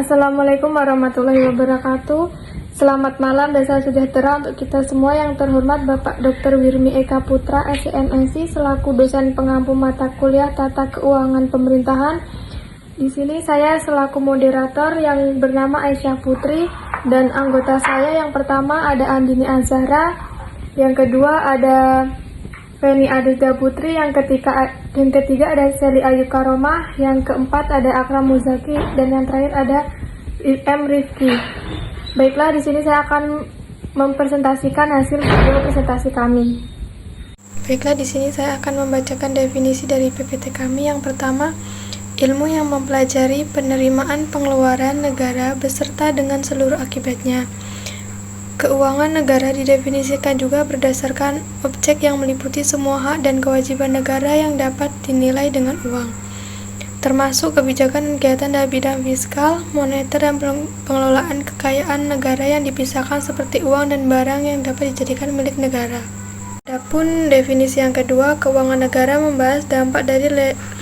Assalamualaikum warahmatullahi wabarakatuh. Selamat malam dan salam sejahtera untuk kita semua. Yang terhormat Bapak Dr. Wirmi Eka Putra, SCMSI, selaku dosen pengampu mata kuliah Tata Keuangan Pemerintahan. Di sini saya selaku moderator yang bernama Aisyah Putri, dan anggota saya yang pertama ada Andini Azhara, yang kedua ada Feni Adita Putri, yang ketiga ada Seli Ayu Karomah, yang keempat ada Akram Muzaki, dan yang terakhir ada M. Rifki. Baiklah, di sini saya akan mempresentasikan hasil video presentasi kami. Baiklah, di sini saya akan membacakan definisi dari PPT kami. Yang pertama, ilmu yang mempelajari penerimaan pengeluaran negara beserta dengan seluruh akibatnya. Keuangan negara didefinisikan juga berdasarkan objek yang meliputi semua hak dan kewajiban negara yang dapat dinilai dengan uang, termasuk kebijakan dan kegiatan dalam bidang fiskal, moneter, dan pengelolaan kekayaan negara yang dipisahkan seperti uang dan barang yang dapat dijadikan milik negara. Adapun definisi yang kedua, keuangan negara membahas dampak dari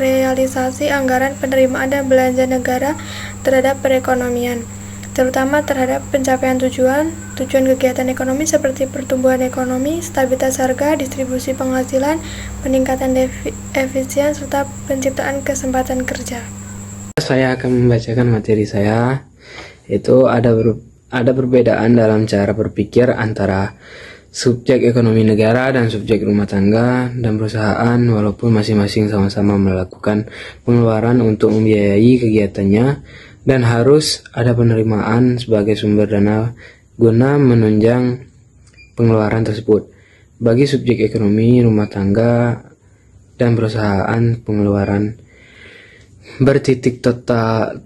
realisasi anggaran penerimaan dan belanja negara terhadap perekonomian, terutama terhadap pencapaian tujuan kegiatan ekonomi seperti pertumbuhan ekonomi, stabilitas harga, distribusi penghasilan, peningkatan efisien, serta penciptaan kesempatan kerja. Saya akan membacakan materi saya, yaitu ada perbedaan dalam cara berpikir antara subjek ekonomi negara dan subjek rumah tangga dan perusahaan, walaupun masing-masing sama-sama melakukan pengeluaran untuk membiayai kegiatannya, dan harus ada penerimaan sebagai sumber dana guna menunjang pengeluaran tersebut. Bagi subjek ekonomi rumah tangga dan perusahaan, pengeluaran bertitik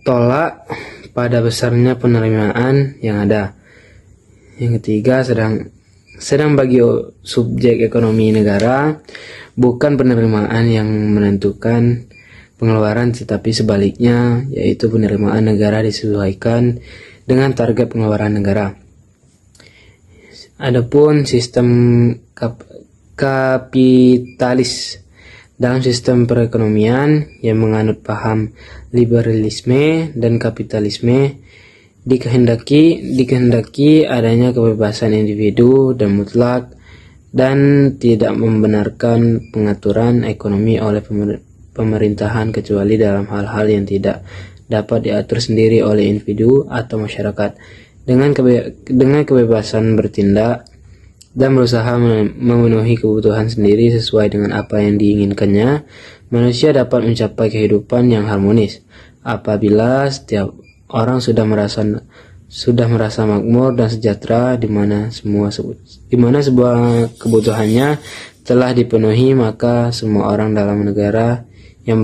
tolak pada besarnya penerimaan yang ada. Yang ketiga, sedang bagi subjek ekonomi negara, bukan penerimaan yang menentukan pengeluaran, tetapi sebaliknya, yaitu penerimaan negara disesuaikan dengan target pengeluaran negara. Adapun sistem kapitalis, dalam sistem perekonomian yang menganut paham liberalisme dan kapitalisme, dikehendaki adanya kebebasan individu dan mutlak, dan tidak membenarkan pengaturan ekonomi oleh pemerintahan kecuali dalam hal-hal yang tidak dapat diatur sendiri oleh individu atau masyarakat. Dengan kebebasan bertindak dan berusaha memenuhi kebutuhan sendiri sesuai dengan apa yang diinginkannya, manusia dapat mencapai kehidupan yang harmonis. Apabila setiap orang sudah merasa makmur dan sejahtera, di mana sebuah kebutuhannya telah dipenuhi, maka semua orang dalam negara yang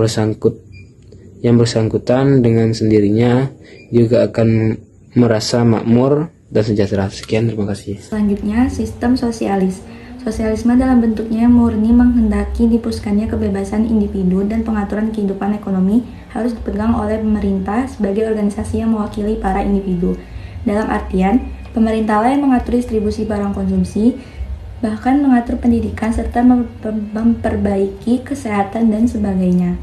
bersangkutan dengan sendirinya juga akan merasa makmur dan sejahtera. Sekian, terima kasih. Selanjutnya, sistem sosialis. Sosialisme dalam bentuknya murni menghendaki dipuskannya kebebasan individu dan pengaturan kehidupan ekonomi harus dipegang oleh pemerintah sebagai organisasi yang mewakili para individu. Dalam artian, pemerintahlah yang mengatur distribusi barang konsumsi, bahkan mengatur pendidikan serta memperbaiki kesehatan dan sebagainya.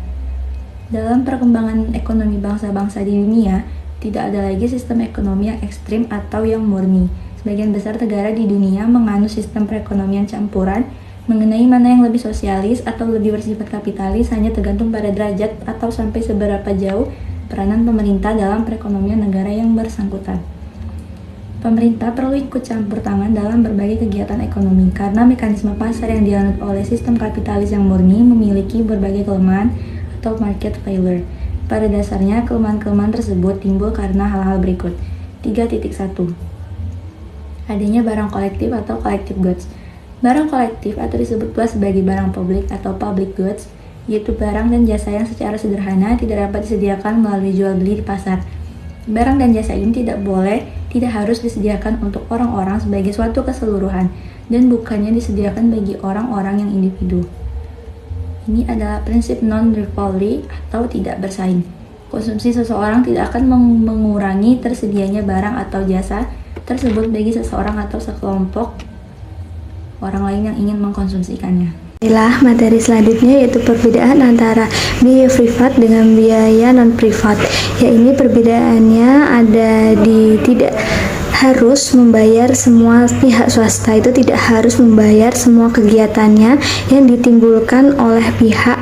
Dalam perkembangan ekonomi bangsa-bangsa di dunia, tidak ada lagi sistem ekonomi yang ekstrim atau yang murni. Sebagian besar negara di dunia menganut sistem perekonomian campuran. Mengenai mana yang lebih sosialis atau lebih bersifat kapitalis hanya tergantung pada derajat atau sampai seberapa jauh peranan pemerintah dalam perekonomian negara yang bersangkutan. Pemerintah perlu ikut campur tangan dalam berbagai kegiatan ekonomi karena mekanisme pasar yang dianut oleh sistem kapitalis yang murni memiliki berbagai kelemahan atau market failure. Pada dasarnya, kelemahan-kelemahan tersebut timbul karena hal-hal berikut. 3.1. Adanya barang kolektif atau collective goods. Barang kolektif atau disebut pula sebagai barang publik atau public goods, yaitu barang dan jasa yang secara sederhana tidak dapat disediakan melalui jual beli di pasar. Barang dan jasa ini tidak harus disediakan untuk orang-orang sebagai suatu keseluruhan, dan bukannya disediakan bagi orang-orang yang individu. Ini adalah prinsip non-rivalry atau tidak bersaing. Konsumsi seseorang tidak akan mengurangi tersedianya barang atau jasa tersebut bagi seseorang atau sekelompok orang lain yang ingin mengkonsumsikannya. Inilah materi selanjutnya, yaitu perbedaan antara biaya privat dengan biaya non-privat. Ya, ini perbedaannya ada di tidak harus membayar semua pihak swasta itu tidak harus membayar semua kegiatannya yang ditimbulkan oleh pihak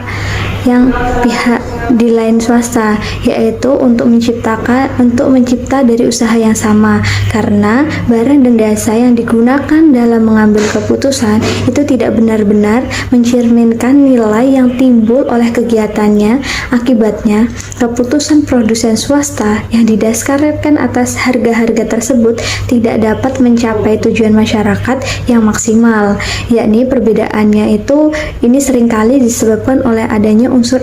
di lain swasta, yaitu untuk mencipta dari usaha yang sama, karena barang dan jasa yang digunakan dalam mengambil keputusan itu tidak benar-benar mencerminkan nilai yang timbul oleh kegiatannya. Akibatnya, keputusan produsen swasta yang didasarkan atas harga-harga tersebut tidak dapat mencapai tujuan masyarakat yang maksimal. Yakni perbedaannya itu ini seringkali disebabkan oleh adanya unsur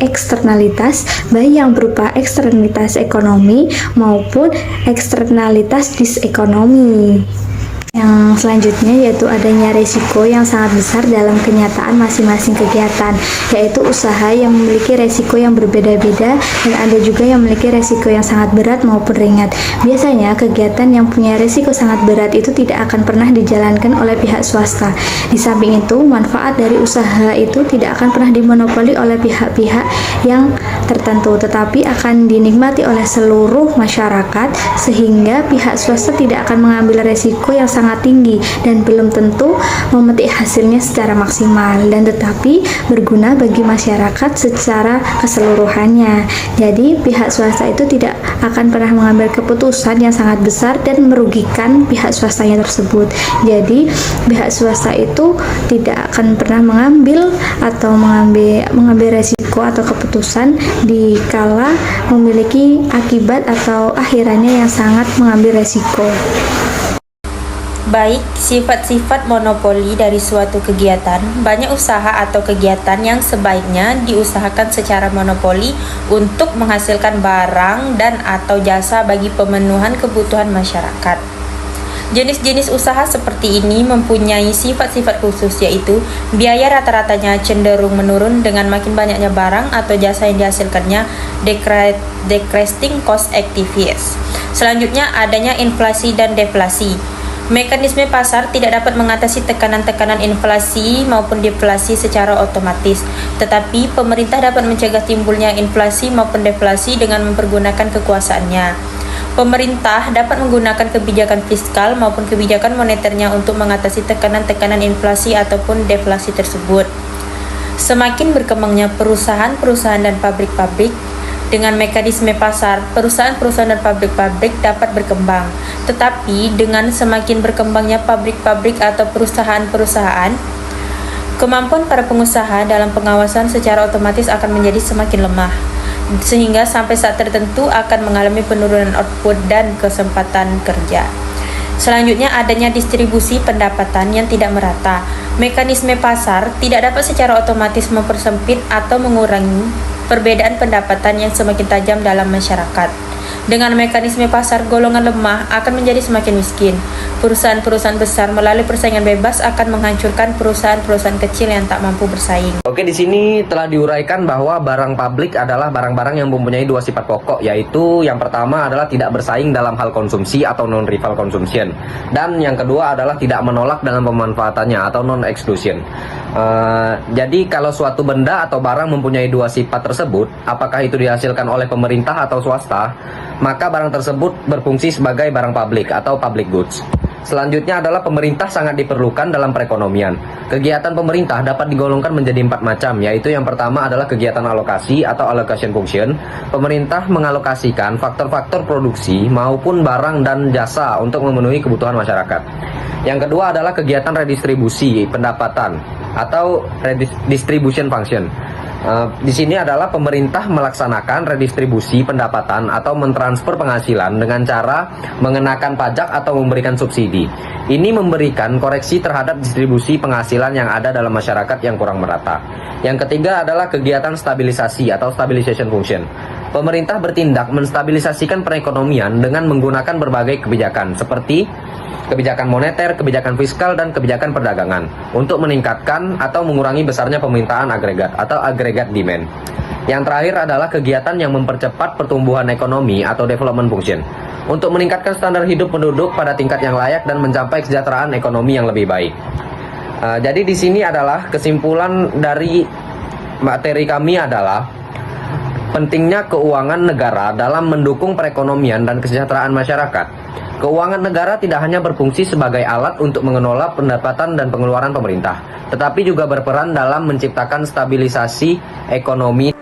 eksternalitas, baik yang berupa eksternalitas ekonomi maupun eksternalitas disekonomi. Yang selanjutnya yaitu adanya resiko yang sangat besar dalam kenyataan masing-masing kegiatan, yaitu usaha yang memiliki resiko yang berbeda-beda dan ada juga yang memiliki resiko yang sangat berat maupun ringan. Biasanya kegiatan yang punya resiko sangat berat itu tidak akan pernah dijalankan oleh pihak swasta. Di samping itu, manfaat dari usaha itu tidak akan pernah dimonopoli oleh pihak-pihak yang tertentu, tetapi akan dinikmati oleh seluruh masyarakat, sehingga pihak swasta tidak akan mengambil resiko yang sangat tinggi dan belum tentu memetik hasilnya secara maksimal, dan tetapi berguna bagi masyarakat secara keseluruhannya. Jadi pihak swasta itu tidak akan pernah mengambil keputusan yang sangat besar dan merugikan pihak swastanya tersebut. Jadi pihak swasta itu tidak akan pernah mengambil resiko atau keputusan dikala memiliki akibat atau akhirannya yang sangat mengambil resiko. Baik, sifat-sifat monopoli dari suatu kegiatan. Banyak usaha atau kegiatan yang sebaiknya diusahakan secara monopoli untuk menghasilkan barang dan atau jasa bagi pemenuhan kebutuhan masyarakat. Jenis-jenis usaha seperti ini mempunyai sifat-sifat khusus, yaitu biaya rata-ratanya cenderung menurun dengan makin banyaknya barang atau jasa yang dihasilkannya, decreasing cost activities. Selanjutnya adanya inflasi dan deflasi. Mekanisme pasar tidak dapat mengatasi tekanan-tekanan inflasi maupun deflasi secara otomatis, tetapi pemerintah dapat mencegah timbulnya inflasi maupun deflasi dengan mempergunakan kekuasaannya. Pemerintah dapat menggunakan kebijakan fiskal maupun kebijakan moneternya untuk mengatasi tekanan-tekanan inflasi ataupun deflasi tersebut. Semakin berkembangnya perusahaan-perusahaan dan pabrik-pabrik, dengan mekanisme pasar, perusahaan-perusahaan dan pabrik-pabrik dapat berkembang. Tetapi dengan semakin berkembangnya pabrik-pabrik atau perusahaan-perusahaan, kemampuan para pengusaha dalam pengawasan secara otomatis akan menjadi semakin lemah, sehingga sampai saat tertentu akan mengalami penurunan output dan kesempatan kerja. Selanjutnya adanya distribusi pendapatan yang tidak merata. Mekanisme pasar tidak dapat secara otomatis mempersempit atau mengurangi perbedaan pendapatan yang semakin tajam dalam masyarakat. Dengan mekanisme pasar, golongan lemah akan menjadi semakin miskin. Perusahaan-perusahaan besar melalui persaingan bebas akan menghancurkan perusahaan-perusahaan kecil yang tak mampu bersaing. Oke, di sini telah diuraikan bahwa barang publik adalah barang-barang yang mempunyai dua sifat pokok, yaitu yang pertama adalah tidak bersaing dalam hal konsumsi atau non-rival consumption, dan yang kedua adalah tidak menolak dalam pemanfaatannya atau non-exclusion. Jadi kalau suatu benda atau barang mempunyai dua sifat tersebut, apakah itu dihasilkan oleh pemerintah atau swasta, maka barang tersebut berfungsi sebagai barang publik atau public goods. Selanjutnya adalah pemerintah sangat diperlukan dalam perekonomian. Kegiatan pemerintah dapat digolongkan menjadi 4 macam, yaitu yang pertama adalah kegiatan alokasi atau allocation function. Pemerintah mengalokasikan faktor-faktor produksi maupun barang dan jasa untuk memenuhi kebutuhan masyarakat. Yang kedua adalah kegiatan redistribusi pendapatan atau redistribution function. Di sini adalah pemerintah melaksanakan redistribusi pendapatan atau mentransfer penghasilan dengan cara mengenakan pajak atau memberikan subsidi. Ini memberikan koreksi terhadap distribusi penghasilan yang ada dalam masyarakat yang kurang merata. Yang ketiga adalah kegiatan stabilisasi atau stabilization function. Pemerintah bertindak menstabilisasikan perekonomian dengan menggunakan berbagai kebijakan seperti kebijakan moneter, kebijakan fiskal, dan kebijakan perdagangan untuk meningkatkan atau mengurangi besarnya permintaan agregat atau agregat demand. Yang terakhir adalah kegiatan yang mempercepat pertumbuhan ekonomi atau development function untuk meningkatkan standar hidup penduduk pada tingkat yang layak dan mencapai kesejahteraan ekonomi yang lebih baik. Jadi di sini adalah kesimpulan dari materi kami adalah pentingnya keuangan negara dalam mendukung perekonomian dan kesejahteraan masyarakat. Keuangan negara tidak hanya berfungsi sebagai alat untuk mengelola pendapatan dan pengeluaran pemerintah, tetapi juga berperan dalam menciptakan stabilisasi ekonomi.